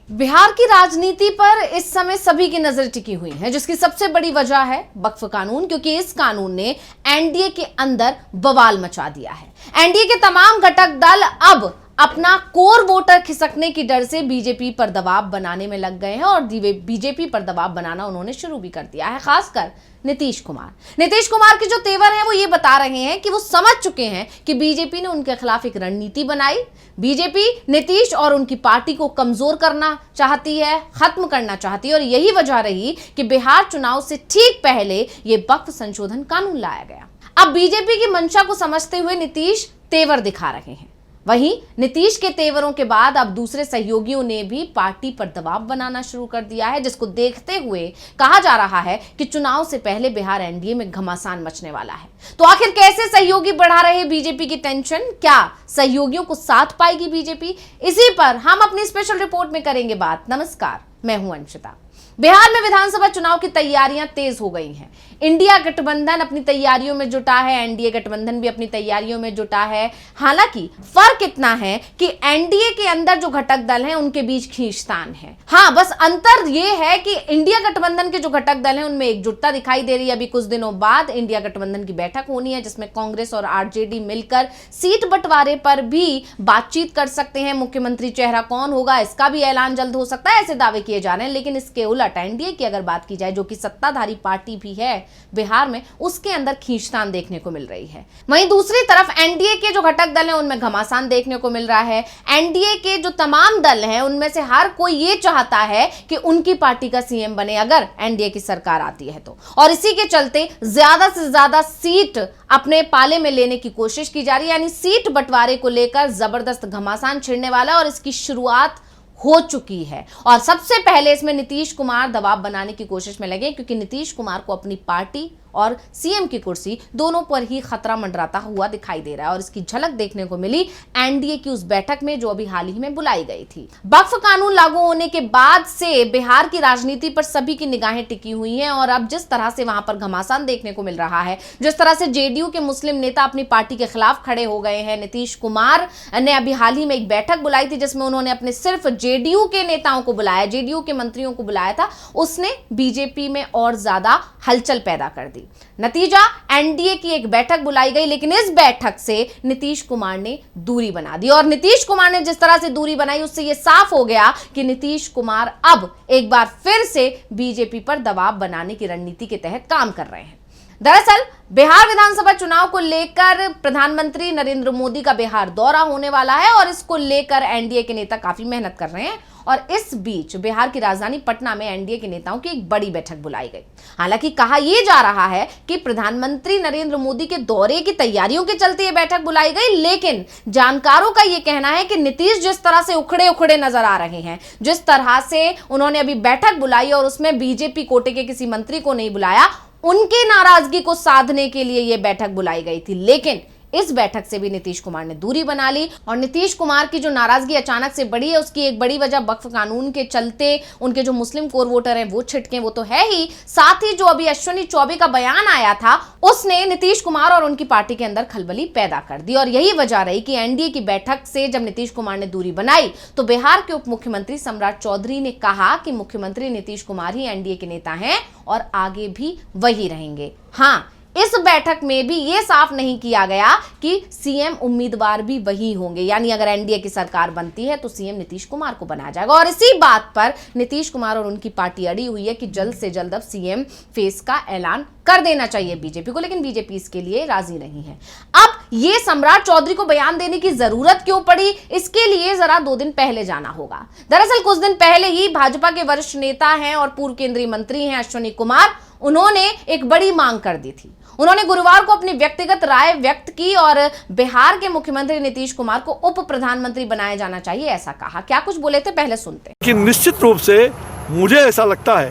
बिहार की राजनीति पर इस समय सभी की नजर टिकी हुई है, जिसकी सबसे बड़ी वजह है वक्फ कानून, क्योंकि इस कानून ने एनडीए के अंदर बवाल मचा दिया है। एनडीए के तमाम घटक दल अब अपना कोर वोटर खिसकने की डर से बीजेपी पर दबाव बनाने में लग गए हैं और बीजेपी पर दबाव बनाना उन्होंने शुरू भी कर दिया है। खासकर नीतीश कुमार के जो तेवर हैं वो ये बता रहे हैं कि वो समझ चुके हैं कि बीजेपी ने उनके खिलाफ एक रणनीति बनाई। बीजेपी नीतीश और उनकी पार्टी को कमजोर करना चाहती है, खत्म करना चाहती है, और यही वजह रही कि बिहार चुनाव से ठीक पहले ये वक्फ संशोधन कानून लाया गया। अब बीजेपी की मंशा को समझते हुए नीतीश तेवर दिखा रहे हैं। वहीं नीतीश के तेवरों के बाद अब दूसरे सहयोगियों ने भी पार्टी पर दबाव बनाना शुरू कर दिया है, जिसको देखते हुए कहा जा रहा है कि चुनाव से पहले बिहार एनडीए में घमासान मचने वाला है। तो आखिर कैसे सहयोगी बढ़ा रहे बीजेपी की टेंशन? क्या सहयोगियों को साथ पाएगी बीजेपी? इसी पर हम अपनी स्पेशल रिपोर्ट में करेंगे बात। नमस्कार, मैं हूं अंशिता। बिहार में विधानसभा चुनाव की तैयारियां तेज हो गई हैं। इंडिया गठबंधन अपनी तैयारियों में जुटा है, एनडीए गठबंधन भी अपनी तैयारियों में जुटा है। हालांकि फर्क इतना है कि एनडीए के अंदर जो घटक दल हैं उनके बीच खींचतान है। हाँ, बस अंतर यह है कि इंडिया गठबंधन के जो घटक दल हैं उनमें एकजुटता दिखाई दे रही है। अभी कुछ दिनों बाद इंडिया गठबंधन की बैठक होनी है, जिसमें कांग्रेस और आरजेडी मिलकर सीट बंटवारे पर भी बातचीत कर सकते हैं। मुख्यमंत्री चेहरा कौन होगा इसका भी ऐलान जल्द हो सकता है, ऐसे दावे किए जा रहे हैं। लेकिन इसके उलट एनडीए की अगर बात की जाए, जो कि सत्ताधारी पार्टी भी है बिहार में, उसके अंदर खींचतान देखने को मिल रही है। वहीं दूसरी तरफ एनडीए के जो घटक दल हैं उनमें घमासान देखने को मिल रहा है। एनडीए के जो तमाम दल हैं उनमें से हर कोई ये चाहता है कि उनकी पार्टी का सीएम बने अगर एनडीए की सरकार आती है तो, और इसी के चलते ज्यादा से ज्यादा सीट अपने पाले में लेने की कोशिश की जा रही है। यानी सीट बंटवारे को लेकर जबरदस्त घमासान छिड़ने वाला है और इसकी शुरुआत हो चुकी है। और सबसे पहले इसमें नीतीश कुमार दबाव बनाने की कोशिश में लगे, क्योंकि नीतीश कुमार को अपनी पार्टी और सीएम की कुर्सी दोनों पर ही खतरा मंडराता हुआ दिखाई दे रहा है। और इसकी झलक देखने को मिली एनडीए की उस बैठक में जो अभी हाल ही में बुलाई गई थी। वक्फ कानून लागू होने के बाद से बिहार की राजनीति पर सभी की निगाहें टिकी हुई हैं और अब जिस तरह से वहां पर घमासान देखने को मिल रहा है, जिस तरह से जेडीयू के मुस्लिम नेता अपनी पार्टी के खिलाफ खड़े हो गए हैं। नीतीश कुमार ने अभी हाल ही में एक बैठक बुलाई थी जिसमें उन्होंने अपने सिर्फ जेडीयू के नेताओं को बुलाया, जेडीयू के मंत्रियों को बुलाया था। उसने बीजेपी में और ज्यादा हलचल पैदा कर दी। नतीजा, एनडीए की एक बैठक बुलाई गई, लेकिन इस बैठक से नीतीश कुमार ने दूरी बना दी। और नीतीश कुमार ने जिस तरह से दूरी बनाई, उससे यह साफ हो गया कि नीतीश कुमार अब एक बार फिर से बीजेपी पर दबाव बनाने की रणनीति के तहत काम कर रहे हैं। दरअसल बिहार विधानसभा चुनाव को लेकर प्रधानमंत्री नरेंद्र मोदी का बिहार दौरा होने वाला है और इसको लेकर एनडीए के नेता काफी मेहनत कर रहे हैं। और इस बीच बिहार की राजधानी पटना में एनडीए के नेताओं की एक बड़ी बैठक बुलाई गई। हालांकि कहा यह जा रहा है कि प्रधानमंत्री नरेंद्र मोदी के दौरे की तैयारियों के चलते यह बैठक बुलाई गई, लेकिन जानकारों का यह कहना है कि नीतीश जिस तरह से उखड़े उखड़े नजर आ रहे हैं, जिस तरह से उन्होंने अभी बैठक बुलाई और उसमें बीजेपी कोटे के किसी मंत्री को नहीं बुलाया, उनकी नाराजगी को साधने के लिए यह बैठक बुलाई गई थी। लेकिन इस बैठक से भी नीतीश कुमार ने दूरी बना ली। और नीतीश कुमार की जो नाराजगी अचानक से बढ़ी है, उसकी एक बड़ी वजह वक्फ कानून के चलते उनके जो मुस्लिम कोर वोटर हैं वो छिटके, वो तो है ही, साथ ही जो अभी अश्विनी चौबे का बयान आया था उसने नीतीश कुमार और उनकी पार्टी के अंदर खलबली पैदा कर दी। और यही वजह रही कि एनडीए की बैठक से जब नीतीश कुमार ने दूरी बनाई तो बिहार के उप मुख्यमंत्री सम्राट चौधरी ने कहा कि मुख्यमंत्री नीतीश कुमार ही एनडीए के नेता हैं और आगे भी वही रहेंगे। हाँ, इस बैठक में भी यह साफ नहीं किया गया कि सीएम उम्मीदवार भी वही होंगे, यानी अगर एनडीए की सरकार बनती है तो सीएम नीतीश कुमार को बनाया जाएगा। और इसी बात पर नीतीश कुमार और उनकी पार्टी अड़ी हुई है कि जल्द से जल्द अब सीएम फेस का ऐलान कर देना चाहिए बीजेपी को, लेकिन बीजेपी इसके लिए राजी नहीं है। अब ये सम्राट चौधरी को बयान देने की जरूरत क्यों पड़ी, इसके लिए जरा 2 दिन पहले जाना होगा। दरअसल कुछ दिन पहले ही भाजपा के वरिष्ठ नेता हैं और पूर्व केंद्रीय मंत्री हैं अश्विनी कुमार, उन्होंने एक बड़ी मांग कर दी थी। उन्होंने गुरुवार को अपनी व्यक्तिगत राय व्यक्त की और बिहार के मुख्यमंत्री नीतीश कुमार को उप प्रधानमंत्री बनाया जाना चाहिए, ऐसा कहा। क्या कुछ बोले थे, पहले सुनते हैं। कि निश्चित रूप से मुझे ऐसा लगता है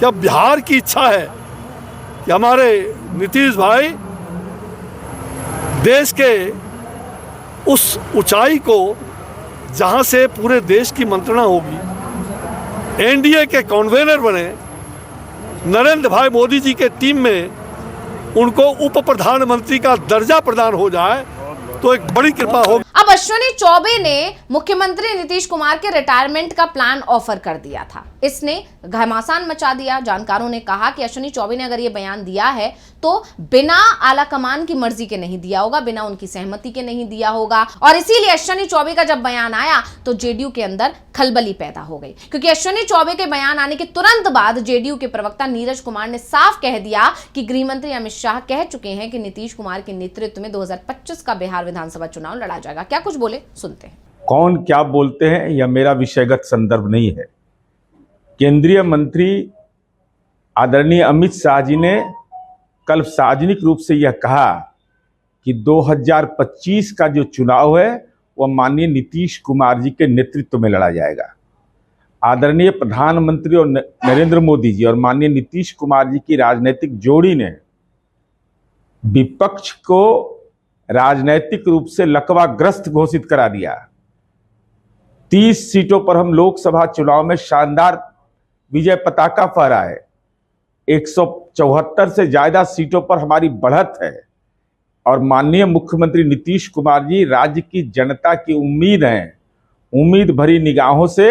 कि अब बिहार की इच्छा है कि हमारे नीतीश भाई देश के उस ऊंचाई को जहां से पूरे देश की मंत्रणा होगी, एनडीए के कन्वीनर बने, नरेंद्र भाई मोदी जी के टीम में उनको उप प्रधानमंत्री का दर्जा प्रदान हो जाए तो एक बड़ी कृपा होगी। अब अश्विनी चौबे ने मुख्यमंत्री नीतीश कुमार के रिटायरमेंट का प्लान ऑफर कर दिया था। इसने घमासान मचा दिया। जानकारों ने कहा कि अश्विनी चौबे ने अगर यह बयान दिया है तो बिना आला कमान की मर्जी के नहीं दिया होगा, बिना उनकी सहमति के नहीं दिया होगा। और इसीलिए अश्विनी चौबे का जब बयान आया तो जेडीयू के अंदर खलबली पैदा हो गई, क्योंकि अश्विनी चौबे के बयान आने के तुरंत बाद जेडीयू के प्रवक्ता नीरज कुमार ने साफ कह दिया कि गृह मंत्री अमित शाह कह चुके हैं कि नीतीश कुमार के नेतृत्व में 2025 का बिहार विधानसभा चुनाव लड़ा जाएगा। क्या कुछ बोले, सुनते हैं। कौन क्या बोलते हैं यह मेरा विषयगत संदर्भ नहीं है। केंद्रीय मंत्री आदरणीय अमित शाह जी ने कल सार्वजनिक रूप से यह कहा कि 2025 का जो चुनाव है वह माननीय नीतीश कुमार जी के नेतृत्व में लड़ा जाएगा। आदरणीय प्रधानमंत्री और नरेंद्र मोदी जी और माननीय नीतीश कुमार जी की राजनीतिक जोड़ी ने विपक्ष को राजनीतिक रूप से लकवाग्रस्त घोषित करा दिया। 30 सीटों पर हम लोकसभा चुनाव में शानदार विजय पताका फहराए। 174 से ज्यादा सीटों पर हमारी बढ़त है और माननीय मुख्यमंत्री नीतीश कुमार जी राज्य की जनता की उम्मीद है। उम्मीद भरी निगाहों से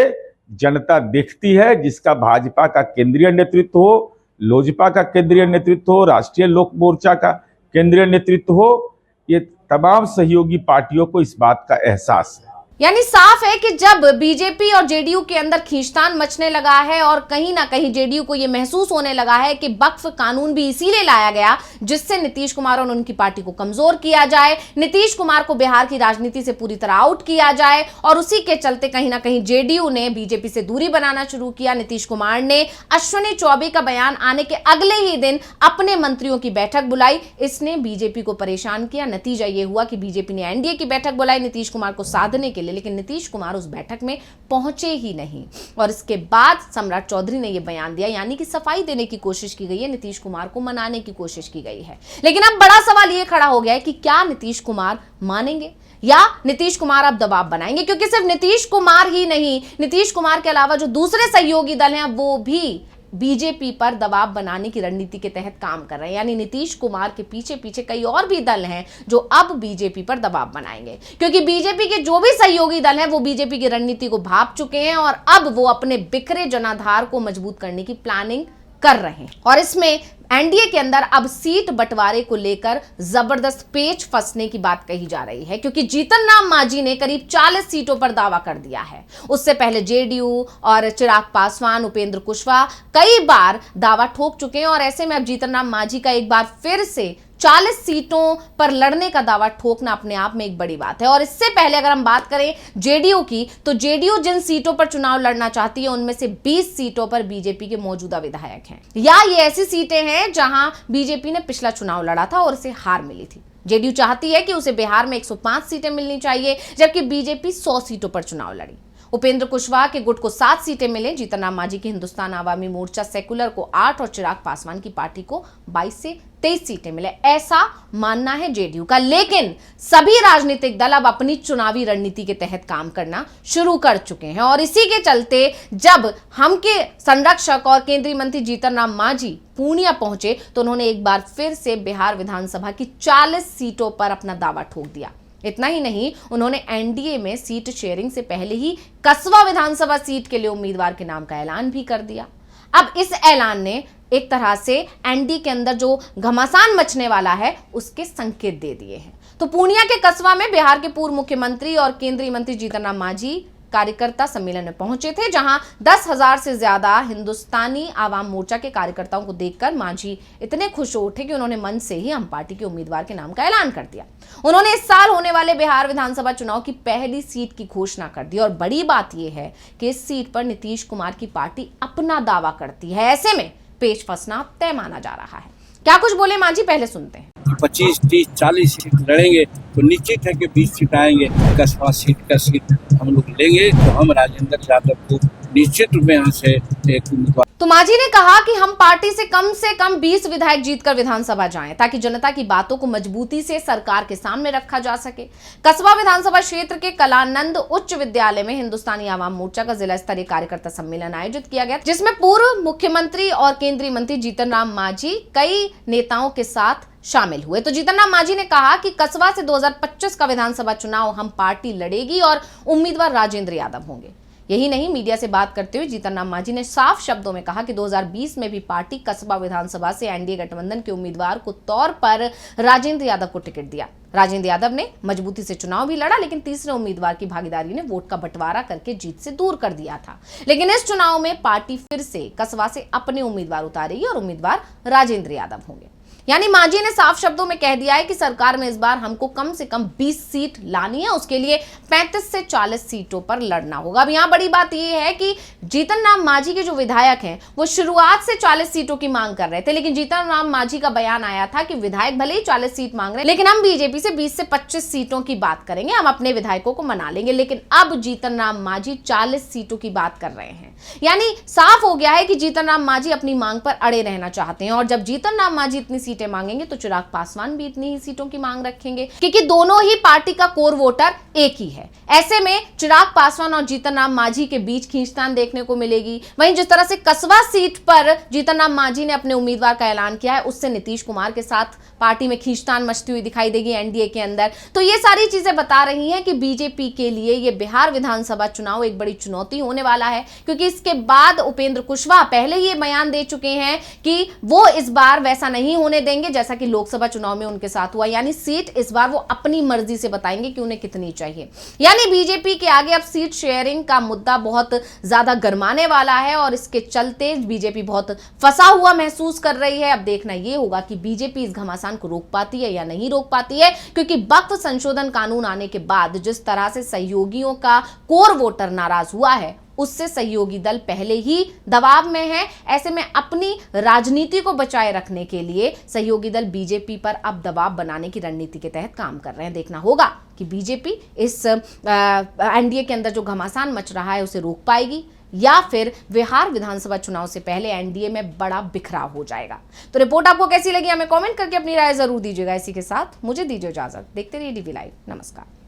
जनता देखती है, जिसका भाजपा का केंद्रीय नेतृत्व हो, लोजपा का केंद्रीय नेतृत्व हो, राष्ट्रीय लोक मोर्चा का केंद्रीय नेतृत्व हो, ये तमाम सहयोगी पार्टियों को इस बात का एहसास है। यानी साफ है कि जब बीजेपी और जेडीयू के अंदर खींचतान मचने लगा है और कहीं ना कहीं जेडीयू को यह महसूस होने लगा है कि वक्फ कानून भी इसीलिए लाया गया जिससे नीतीश कुमार और उनकी पार्टी को कमजोर किया जाए, नीतीश कुमार को बिहार की राजनीति से पूरी तरह आउट किया जाए, और उसी के चलते कहीं ना कहीं जेडीयू ने बीजेपी से दूरी बनाना शुरू किया। नीतीश कुमार ने अश्विनी चौबे का बयान आने के अगले ही दिन अपने मंत्रियों की बैठक बुलाई। इसने बीजेपी को परेशान किया। नतीजा यह हुआ कि बीजेपी ने एनडीए की बैठक बुलाई नीतीश कुमार को साधने के लिए, लेकिन नीतीश कुमार उस बैठक में पहुंचे ही नहीं। और इसके बाद सम्राट चौधरी ने यह बयान दिया, यानी कि सफाई देने की कोशिश की गई है, नीतीश कुमार को मनाने की कोशिश की गई है। लेकिन अब बड़ा सवाल यह खड़ा हो गया है कि क्या नीतीश कुमार मानेंगे या नीतीश कुमार अब दबाव बनाएंगे, क्योंकि सिर्फ नीतीश कुमार ही नहीं, नीतीश कुमार के अलावा जो दूसरे सहयोगी दल हैं वो भी बीजेपी पर दबाव बनाने की रणनीति के तहत काम कर रहे हैं। यानी नीतीश कुमार के पीछे पीछे कई और भी दल हैं जो अब बीजेपी पर दबाव बनाएंगे, क्योंकि बीजेपी के जो भी सहयोगी दल हैं वो बीजेपी की रणनीति को भांप चुके हैं और अब वो अपने बिखरे जनाधार को मजबूत करने की प्लानिंग कर रहे हैं। और इसमें एनडीए के अंदर अब सीट बंटवारे को लेकर जबरदस्त पेच फंसने की बात कही जा रही है, क्योंकि जीतन राम मांझी ने करीब 40 सीटों पर दावा कर दिया है। उससे पहले जेडीयू और चिराग पासवान, उपेंद्र कुशवाहा कई बार दावा ठोक चुके हैं और ऐसे में अब जीतन राम मांझी का एक बार फिर से 40 सीटों पर लड़ने का दावा ठोकना अपने आप में एक बड़ी बात है। और इससे पहले अगर हम बात करें जेडीयू की, तो जेडीयू जिन सीटों पर चुनाव लड़ना चाहती है उनमें से 20 सीटों पर बीजेपी के मौजूदा विधायक हैं, या ये ऐसी सीटें हैं जहां बीजेपी ने पिछला चुनाव लड़ा था और उसे हार मिली थी। जेडीयू चाहती है कि उसे बिहार में 105 सीटें मिलनी चाहिए, जबकि बीजेपी 100 सीटों पर चुनाव लड़ी। उपेंद्र कुशवाहा के गुट को 7 सीटें मिले, जीतन राम मांझी की हिंदुस्तान आवामी मोर्चा सेकुलर को 8 और चिराग पासवान की पार्टी को 22 से 23 सीटें मिले, ऐसा मानना है जेडीयू का। लेकिन सभी राजनीतिक दल अब अपनी चुनावी रणनीति के तहत काम करना शुरू कर चुके हैं और इसी के चलते जब हम के संरक्षक और केंद्रीय मंत्री जीतन राम मांझी पूर्णिया पहुंचे तो उन्होंने एक बार फिर से बिहार विधानसभा की 40 सीटों पर अपना दावा ठोक दिया। इतना ही नहीं, उन्होंने एनडीए में सीट शेयरिंग से पहले ही कसबा विधानसभा सीट के लिए उम्मीदवार के नाम का ऐलान भी कर दिया। अब इस ऐलान ने एक तरह से एनडीए के अंदर जो घमासान मचने वाला है उसके संकेत दे दिए हैं। तो पूर्णिया के कसबा में बिहार के पूर्व मुख्यमंत्री और केंद्रीय मंत्री जीतन राम मांझी कार्यकर्ता सम्मेलन में पहुंचे थे, जहां 10,000 से ज्यादा हिंदुस्तानी आवाम मोर्चा के कार्यकर्ताओं को देखकर मांझी इतने खुश हो उठे कि उन्होंने मन से ही हम पार्टी के उम्मीदवार के नाम का ऐलान कर दिया। उन्होंने इस साल होने वाले बिहार विधानसभा चुनाव की पहली सीट की घोषणा कर दी और बड़ी बात यह है कि इस सीट पर नीतीश कुमार की पार्टी अपना दावा करती है। ऐसे में पेच फंसना तय माना जा रहा है। क्या कुछ बोले मांझी, पहले सुनते हैं। 25, 30, 40 सीट लड़ेंगे तो निश्चित है कि 20 सीट आएंगे। कसबा सीट का सीट हम लोग लेंगे तो हम राजेंद्र यादव को निश्चित रूप में यहाँ से एक उम्मीदवार। तो मांझी ने कहा कि हम पार्टी से कम 20 विधायक जीतकर विधानसभा जाएं ताकि जनता की बातों को मजबूती से सरकार के सामने रखा जा सके। कसबा विधानसभा क्षेत्र के कलानंद उच्च विद्यालय में हिंदुस्तानी आवाम मोर्चा का जिला स्तरीय कार्यकर्ता सम्मेलन आयोजित किया गया, जिसमें पूर्व मुख्यमंत्री और केंद्रीय मंत्री जीतन राम मांझी कई नेताओं के साथ शामिल हुए। तो जीतन राम मांझी ने कहा कि कसबा से 2025 का विधानसभा चुनाव हम पार्टी लड़ेगी और उम्मीदवार राजेंद्र यादव होंगे। यही नहीं, मीडिया से बात करते हुए जीतन राम मांझी ने साफ शब्दों में कहा कि 2020 में भी पार्टी कसबा विधानसभा से एनडीए गठबंधन के उम्मीदवार को तौर पर राजेंद्र यादव को टिकट दिया। राजेंद्र यादव ने मजबूती से चुनाव भी लड़ा, लेकिन तीसरे उम्मीदवार की भागीदारी ने वोट का बंटवारा करके जीत से दूर कर दिया था। लेकिन इस चुनाव में पार्टी फिर से कसबा से अपने उम्मीदवार उतारेगी और उम्मीदवार राजेंद्र यादव होंगे। यानी मांझी ने साफ शब्दों में कह दिया है कि सरकार में इस बार हमको कम से कम 20 सीट लानी है, उसके लिए 35 से 40 सीटों पर लड़ना होगा। अब यहां बड़ी बात यह है कि जीतन राम मांझी के जो विधायक हैं वो शुरुआत से 40 सीटों की मांग कर रहे थे, लेकिन जीतन राम मांझी का बयान आया था कि विधायक भले ही 40 सीट मांग रहे हैं, लेकिन हम बीजेपी से 20 से 25 सीटों की बात करेंगे, हम अपने विधायकों को मना लेंगे। लेकिन अब जीतन राम मांझी 40 सीटों की बात कर रहे हैं। यानी साफ हो गया है कि जीतन राम मांझी अपनी मांग पर अड़े रहना चाहते हैं, और जब जीतन राम मांझी इतनी सीटें मांगेंगे तो चिराग पासवान भी इतनी ही सीटों की मांग रखेंगे, क्योंकि दोनों ही पार्टी का कोर वोटर एक ही है। ऐसे में चिराग पासवान और जीतन राम मांझी के बीच खींचतान देखने को मिलेगी। वहीं जिस तरह से कसबा सीट पर जीतन राम मांझी ने अपने उम्मीदवार का ऐलान किया है, उससे नीतीश कुमार के साथ पार्टी में खींचतान मचती हुई दिखाई देगी एनडीए के अंदर। तो ये सारी चीजें बता रही हैं कि बीजेपी के लिए ये बिहार विधानसभा चुनाव एक बड़ी चुनौती होने वाला है, क्योंकि इसके बाद उपेंद्र कुशवाहा पहले ही ये बयान दे चुके हैं कि वो इस बार वैसा नहीं होने देंगे जैसा कि लोकसभा चुनाव में उनके साथ हुआ। यानी सीट इस बार वो अपनी मर्जी से बताएंगे कि उन्हें कितनी चाहिए। यानी बीजेपी के आगे अब सीट शेयरिंग का मुद्दा बहुत ज्यादा गरमाने वाला है, और इसके चलते बीजेपी बहुत फंसा हुआ महसूस कर रही है। अब देखना यह होगा कि बीजेपी इस घमासान को रोक पाती है या नहीं रोक पाती है, क्योंकि वक्फ संशोधन कानून आने के बाद जिस तरह से सहयोगियों का कोर वोटर नाराज हुआ है, उससे सहयोगी दल पहले ही दबाव में है। ऐसे में अपनी राजनीति को बचाए रखने के लिए सहयोगी दल बीजेपी पर अब दबाव बनाने की रणनीति के तहत काम कर रहे हैं। देखना होगा कि बीजेपी इस एनडीए के अंदर जो घमासान मच रहा है उसे रोक पाएगी, या फिर बिहार विधानसभा चुनाव से पहले एनडीए में बड़ा बिखराव हो जाएगा। तो रिपोर्ट आपको कैसी लगी हमें कमेंट करके अपनी राय जरूर दीजिएगा। इसी के साथ मुझे दीजिए इजाजत। देखते रहिए डीवी लाइव। नमस्कार।